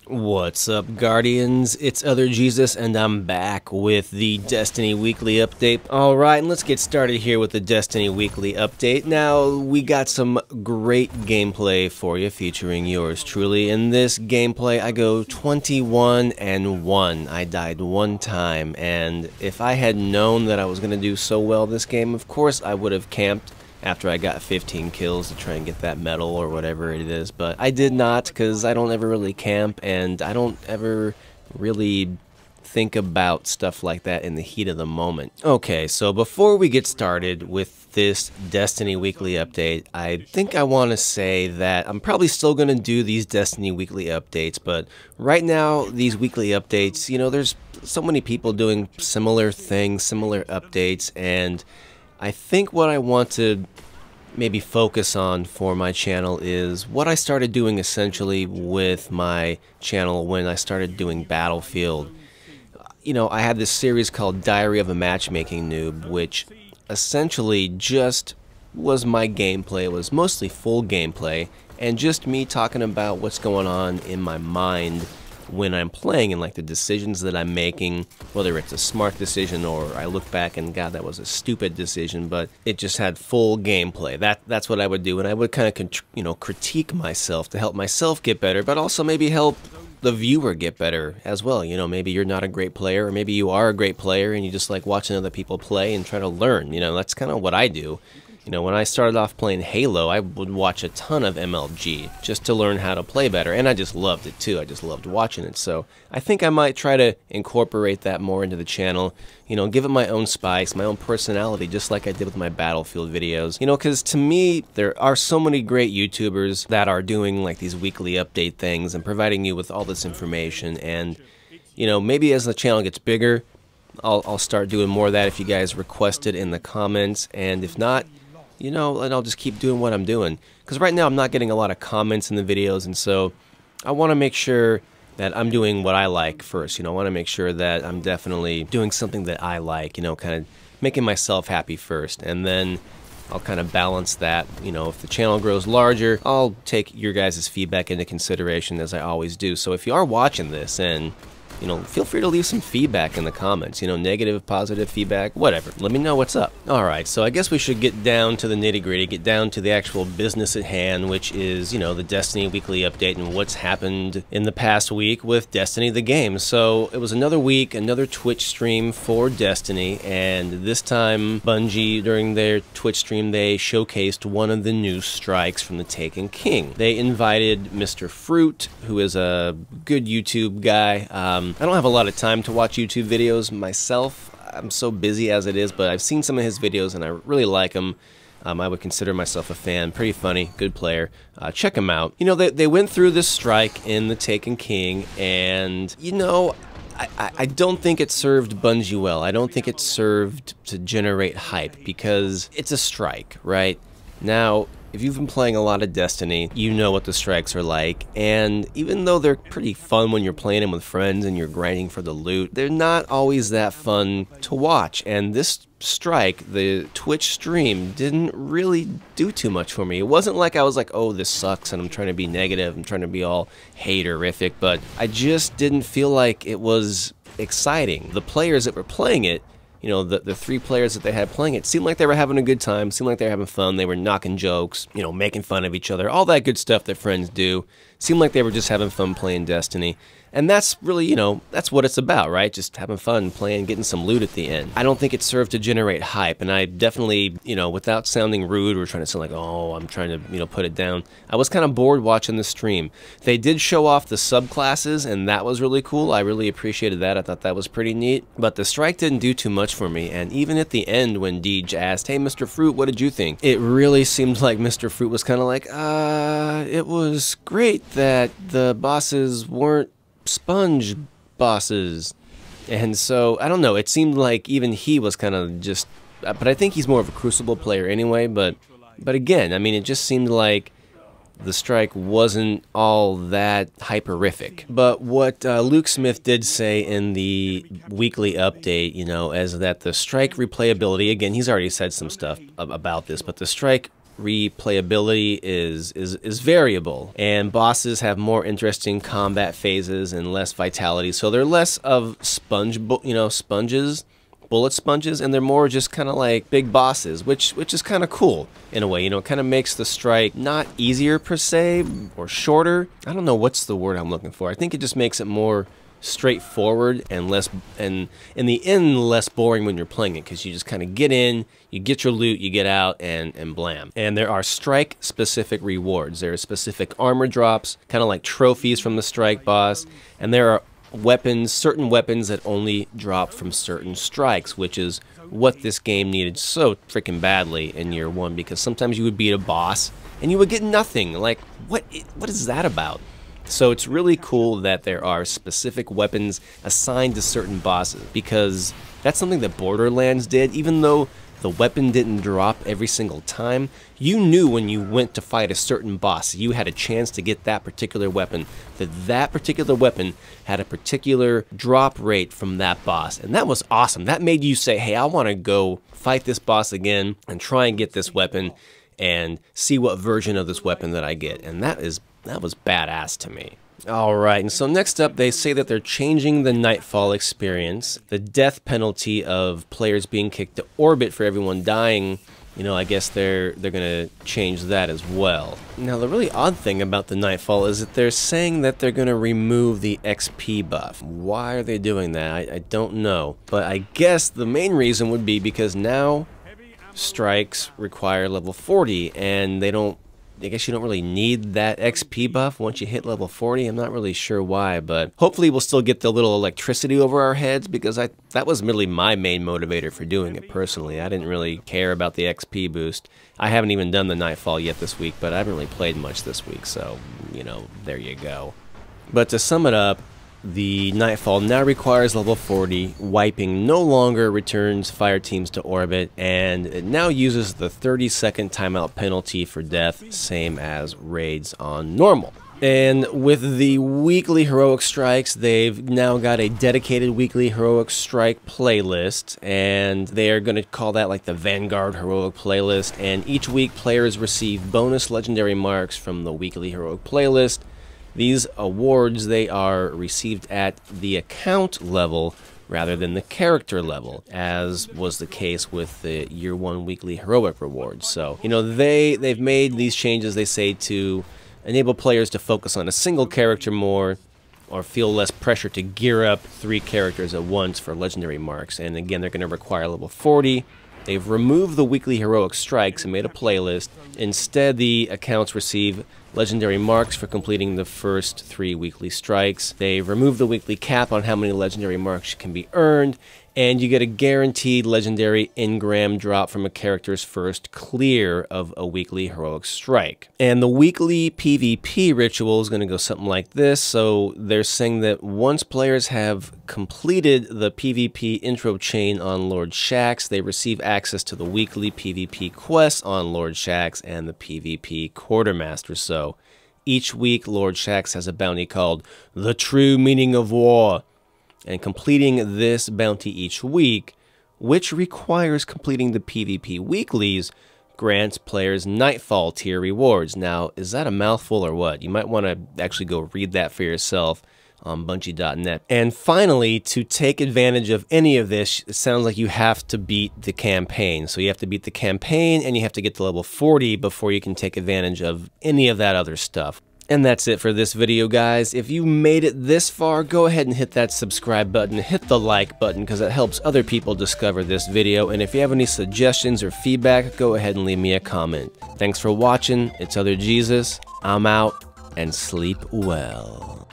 What's up, Guardians? It's OtherJesus and I'm back with the Destiny Weekly Update. Alright, and let's get started here with the Destiny Weekly Update. Now, we got some great gameplay for you featuring yours truly. In this gameplay, I go 21-1. I died one time, and if I had known that I was going to do so well this game, of course I would have camped after I got 15 kills to try and get that medal or whatever it is, but I did not because I don't ever really camp and I don't ever really think about stuff like that in the heat of the moment. Okay, so before we get started with this Destiny Weekly Update, I think I want to say that I'm probably still going to do these Destiny Weekly Updates, but right now, these weekly updates, you know, there's so many people doing similar things, similar updates, and I think what I want to maybe focus on for my channel is what I started doing essentially with my channel when I started doing Battlefield. You know, I had this series called Diary of a Matchmaking Noob, which essentially just was my gameplay. It was mostly full gameplay and just me talking about what's going on in my mind when I'm playing and like the decisions that I'm making, whether it's a smart decision or I look back and God, that was a stupid decision, but it just had full gameplay. That's what I would do, and I would kind of critique myself to help myself get better, but also maybe help the viewer get better as well. You know, maybe you're not a great player, or maybe you are a great player and you just like watching other people play and try to learn. You know, that's kind of what I do. You know, when I started off playing Halo, I would watch a ton of MLG just to learn how to play better, and I just loved it too. I just loved watching it, so I think I might try to incorporate that more into the channel, you know, give it my own spice, my own personality, just like I did with my Battlefield videos. You know, because to me, there are so many great YouTubers that are doing like these weekly update things and providing you with all this information, and, you know, maybe as the channel gets bigger, I'll start doing more of that if you guys request it in the comments, and if not, you know, and I'll just keep doing what I'm doing. Because right now I'm not getting a lot of comments in the videos, and so I want to make sure that I'm doing what I like first. You know, I want to make sure that I'm definitely doing something that I like, you know, kind of making myself happy first. And then I'll kind of balance that. You know, if the channel grows larger, I'll take your guys' feedback into consideration as I always do. So if you are watching this and, you know, feel free to leave some feedback in the comments, you know, negative, positive feedback, whatever. Let me know what's up. Alright, so I guess we should get down to the nitty-gritty, get down to the actual business at hand, which is, you know, the Destiny Weekly Update and what's happened in the past week with Destiny the game. So it was another week, another Twitch stream for Destiny, and this time Bungie, during their Twitch stream, they showcased one of the new strikes from the Taken King. They invited Mr. Fruit, who is a good YouTube guy. I don't have a lot of time to watch YouTube videos myself. I'm so busy as it is, but I've seen some of his videos and I really like him. I would consider myself a fan. Pretty funny, good player. Check him out. You know, they went through this strike in the Taken King, and, you know, I don't think it served Bungie well. I don't think it served to generate hype because it's a strike, right? Now, if you've been playing a lot of Destiny, you know what the strikes are like, and even though they're pretty fun when you're playing them with friends and you're grinding for the loot, they're not always that fun to watch, and this strike, the Twitch stream, didn't really do too much for me. It wasn't like I was like, oh, this sucks, and I'm trying to be negative, I'm trying to be all haterific, but I just didn't feel like it was exciting. The players that were playing it, you know, the three players that they had playing it seemed like they were having a good time, seemed like they were having fun, they were knocking jokes, you know, making fun of each other, all that good stuff that friends do. Seemed like they were just having fun playing Destiny. And that's really, you know, that's what it's about, right? Just having fun, playing, getting some loot at the end. I don't think it served to generate hype, and I definitely, you know, without sounding rude or trying to sound like, oh, I'm trying to, you know, put it down, I was kind of bored watching the stream. They did show off the subclasses, and that was really cool. I really appreciated that. I thought that was pretty neat. But the strike didn't do too much for me, and even at the end when Deej asked, hey, Mr. Fruit, what did you think? It really seemed like Mr. Fruit was kind of like, it was great that the bosses weren't sponge bosses. And so, I don't know, it seemed like even he was kind of just, but I think he's more of a Crucible player anyway, but again, I mean, it just seemed like the strike wasn't all that hyperific. But what Luke Smith did say in the weekly update, you know, is that the strike replayability, again, he's already said some stuff about this, but the strike replayability is variable, and bosses have more interesting combat phases and less vitality, so they're less of sponges, bullet sponges, and they're more just kind of like big bosses, which is kind of cool in a way. You know, it kind of makes the strike not easier per se, or shorter. I don't know what's the word I'm looking for. I think it just makes it more straightforward and less, and in the end, less boring when you're playing it, because you just kind of get in, you get your loot, you get out, and blam. And there are strike specific rewards. There are specific armor drops, kind of like trophies from the strike boss, and there are weapons, certain weapons that only drop from certain strikes, which is what this game needed so freaking badly in year one, because sometimes you would beat a boss and you would get nothing. Like, what is that about? So it's really cool that there are specific weapons assigned to certain bosses, because that's something that Borderlands did. Even though the weapon didn't drop every single time, you knew when you went to fight a certain boss, you had a chance to get that particular weapon, that particular weapon had a particular drop rate from that boss. And that was awesome. That made you say, hey, I want to go fight this boss again and try and get this weapon and see what version of this weapon that I get. And that was badass to me. Alright, and so next up, they say that they're changing the Nightfall experience. The death penalty of players being kicked to orbit for everyone dying, you know, I guess they're gonna change that as well. Now, the really odd thing about the Nightfall is that they're saying that they're gonna remove the XP buff. Why are they doing that? I don't know. But I guess the main reason would be because now strikes require level 40, and I guess you don't really need that XP buff once you hit level 40. I'm not really sure why, but hopefully we'll still get the little electricity over our heads, because that was really my main motivator for doing it personally. I didn't really care about the XP boost. I haven't even done the Nightfall yet this week, but I haven't really played much this week, so, you know, there you go. But to sum it up, the Nightfall now requires level 40, wiping no longer returns fire teams to orbit, and it now uses the 30-second timeout penalty for death, same as raids on normal. And with the weekly heroic strikes, they've now got a dedicated weekly heroic strike playlist, and they are going to call that like the Vanguard heroic playlist, and each week players receive bonus legendary marks from the weekly heroic playlist. These awards, they are received at the account level rather than the character level, as was the case with the year one weekly heroic rewards. So, you know, they've made these changes, they say, to enable players to focus on a single character more, or feel less pressure to gear up 3 characters at once for legendary marks. And again, they're going to require level 40. They've removed the weekly heroic strikes and made a playlist. Instead, the accounts receive legendary marks for completing the first 3 weekly strikes. They've removed the weekly cap on how many legendary marks can be earned, and you get a guaranteed legendary engram drop from a character's first clear of a weekly heroic strike. And the weekly PvP ritual is going to go something like this. So they're saying that once players have completed the PvP intro chain on Lord Shaxx, they receive access to the weekly PvP quests on Lord Shaxx and the PvP Quartermaster. So each week, Lord Shaxx has a bounty called The True Meaning of War, and completing this bounty each week, which requires completing the PvP weeklies, grants players Nightfall tier rewards. Now, is that a mouthful or what? You might want to actually go read that for yourself on Bungie.net. And finally, to take advantage of any of this, it sounds like you have to beat the campaign. So you have to beat the campaign, and you have to get to level 40 before you can take advantage of any of that other stuff. And that's it for this video, guys. If you made it this far, go ahead and hit that subscribe button, hit the like button, because it helps other people discover this video. And if you have any suggestions or feedback, go ahead and leave me a comment. Thanks for watching. It's OtherJesus. I'm out, and sleep well.